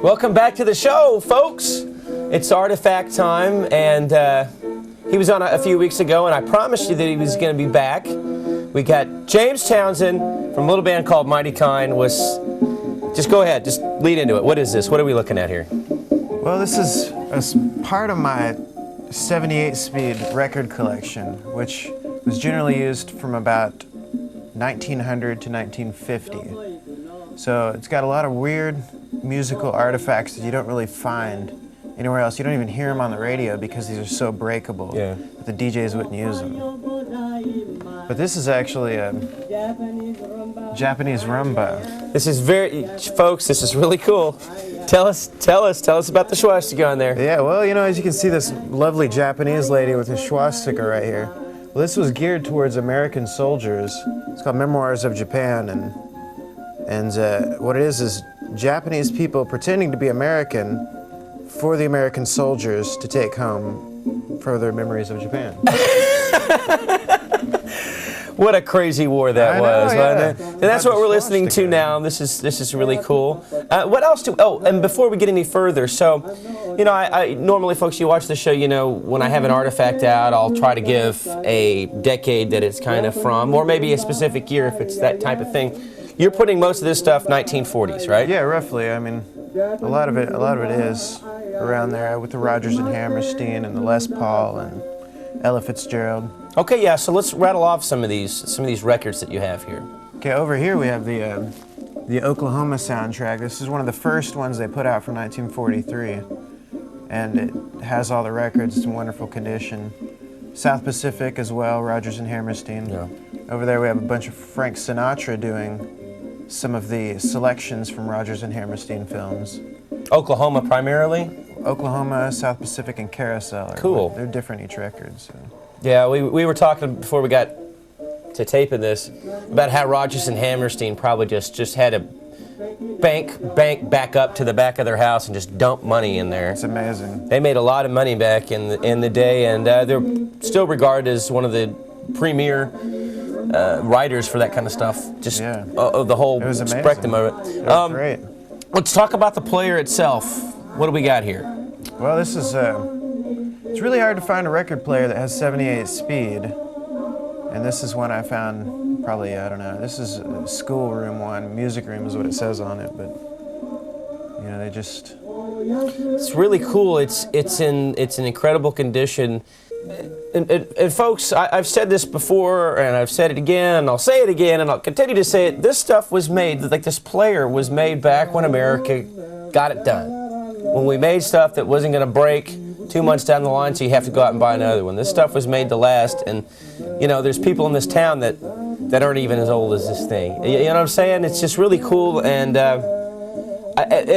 Welcome back to the show, folks. It's Artifact time, and he was on a few weeks ago, and I promised you that he was going to be back. We got James Townsend from a little band called Mighty Kind. Just go ahead, just lead into it. What is this? What are we looking at here? Well, this is part of my 78-speed record collection, which was generally used from about 1900 to 1950. So it's got a lot of weird musical artifacts that you don't really find anywhere else. You don't even hear them on the radio because these are so breakable that the DJs wouldn't use them. But this is actually a Japanese rumba. This is folks, this is really cool. Tell us about the swastika on there. Yeah, well, you know, as you can see, this lovely Japanese lady with a swastika right here. Well, this was geared towards American soldiers. It's called Memoirs of Japan, and what it is Japanese people pretending to be American for the American soldiers to take home for their memories of Japan. What a crazy war that was, wasn't it? And that's what we're listening to now. This is really cool. What else and before we get any further, so, you know, I normally, folks, you watch the show, you know, when I have an artifact out, I'll try to give a decade that it's kind of from, or maybe a specific year if it's that type of thing. You're putting most of this stuff 1940s, right? Yeah, roughly. I mean, a lot of it is around there with the Rodgers and Hammerstein and the Les Paul and Ella Fitzgerald. Okay, yeah. So let's rattle off some of these records that you have here. Okay, over here we have the Oklahoma soundtrack. This is one of the first ones they put out from 1943, and it has all the records. It's in wonderful condition. South Pacific as well, Rodgers and Hammerstein. Yeah. Over there we have a bunch of Frank Sinatra doing some of the selections from Rodgers and Hammerstein films. Oklahoma primarily? Oklahoma, South Pacific, and Carousel. Cool. They're different each record. So. Yeah, we were talking before we got to taping this about how Rodgers and Hammerstein probably just had a bank back up to the back of their house and just dump money in there. It's amazing. They made a lot of money back in the day, and they're still regarded as one of the premier writers for that kind of stuff. Just of the whole spectrum of it. It was great. Let's talk about the player itself. What do we got here? Well, this is it's really hard to find a record player that has 78 speed, and this is one I found probably, I don't know, this is a schoolroom one. Music room is what it says on it, but you know, they just... It's really cool. It's in incredible condition. And folks, I've said this before, and I've said it again, and I'll say it again, and I'll continue to say it. This stuff was made, like this player was made back when America got it done. When we made stuff that wasn't going to break 2 months down the line, so you have to go out and buy another one. This stuff was made to last, and, you know, there's people in this town that aren't even as old as this thing. You know what I'm saying? It's just really cool, and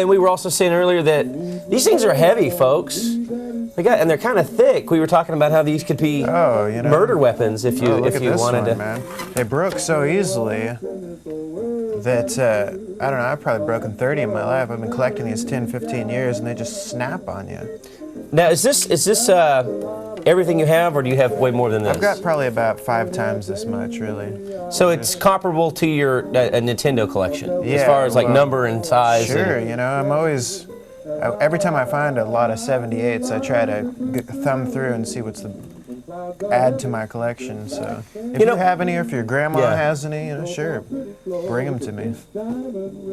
we were also saying earlier that these things are heavy, folks. And they're kind of thick. We were talking about how these could be murder weapons if you wanted to. Man. They broke so easily that, I don't know, I've probably broken 30 in my life. I've been collecting these 10, 15 years, and they just snap on you. Now, is this everything you have, or do you have way more than this? I've got probably about 5 times this much, really. So it's comparable to your a Nintendo collection, as far as like number and size. Sure, you know, I'm always... Every time I find a lot of 78s, I try to thumb through and see what's add to my collection. So if you have any, or if your grandma has any, you know, sure, bring them to me.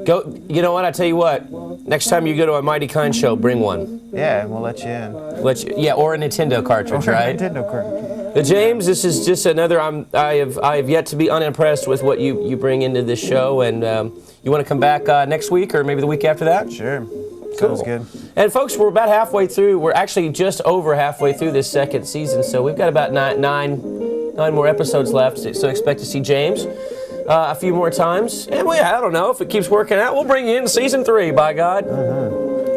Go. You know what? I tell you what. Next time you go to a Mighty Kind show, bring one. Yeah, and we'll let you in. Or a Nintendo cartridge, right? A Nintendo cartridge. James, this is just another. I have yet to be unimpressed with what you bring into this show, and you want to come back next week or maybe the week after that? Sure. Cool. Sounds good. And folks, we're about halfway through. We're actually just over halfway through this second season, so we've got about nine more episodes left. So expect to see James a few more times. And I don't know, if it keeps working out, we'll bring you in season 3, by God.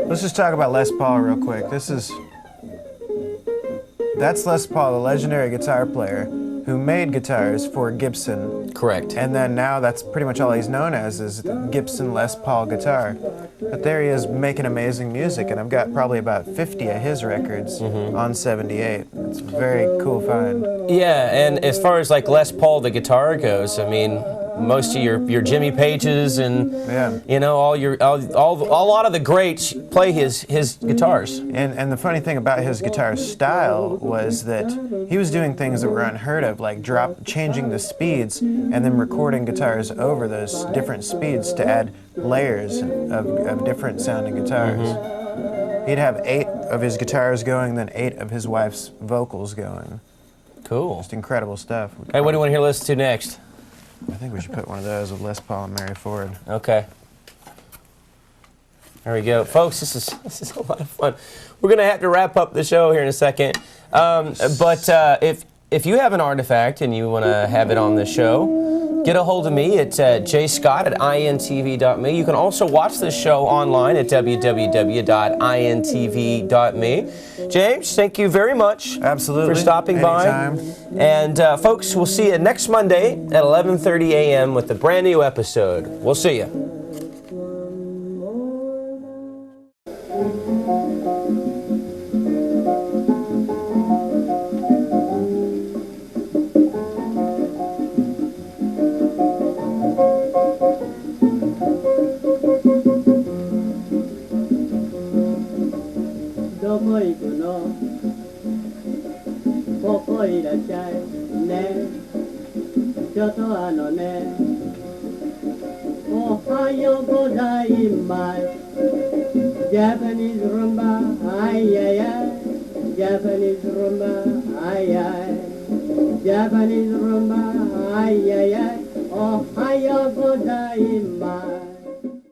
Let's just talk about Les Paul real quick. That's Les Paul, the legendary guitar player who made guitars for Gibson. Correct. And then now that's pretty much all he's known as is the Gibson Les Paul guitar. But there he is making amazing music, and I've got probably about 50 of his records on 78. It's a very cool find. Yeah, and as far as like Les Paul the guitar goes, I mean, most of your Jimmy Pages and Yeah. you know a lot of the greats play his guitars. And the funny thing about his guitar style was that he was doing things that were unheard of, like changing the speeds and then recording guitars over those different speeds to add layers of different sounding guitars. He'd have 8 of his guitars going, then 8 of his wife's vocals going. Cool. Just incredible stuff. Hey, what do you want to hear listen to next? I think we should put one of those with Les Paul and Mary Ford. Okay. There we go, folks. This is a lot of fun. We're gonna have to wrap up the show here in a second. But if you have an artifact and you want to have it on the show, get a hold of me at jscott@intv.me. You can also watch this show online at www.intv.me. James, thank you very much. Absolutely. For stopping Anytime. by. And folks, we'll see you next Monday at 11:30 a.m. with a brand new episode. We'll see you. Japanese rumba, ay ay ay. Japanese rumba, ay ay. Japanese rumba, ay ay ay. Oh, hayo godai mai.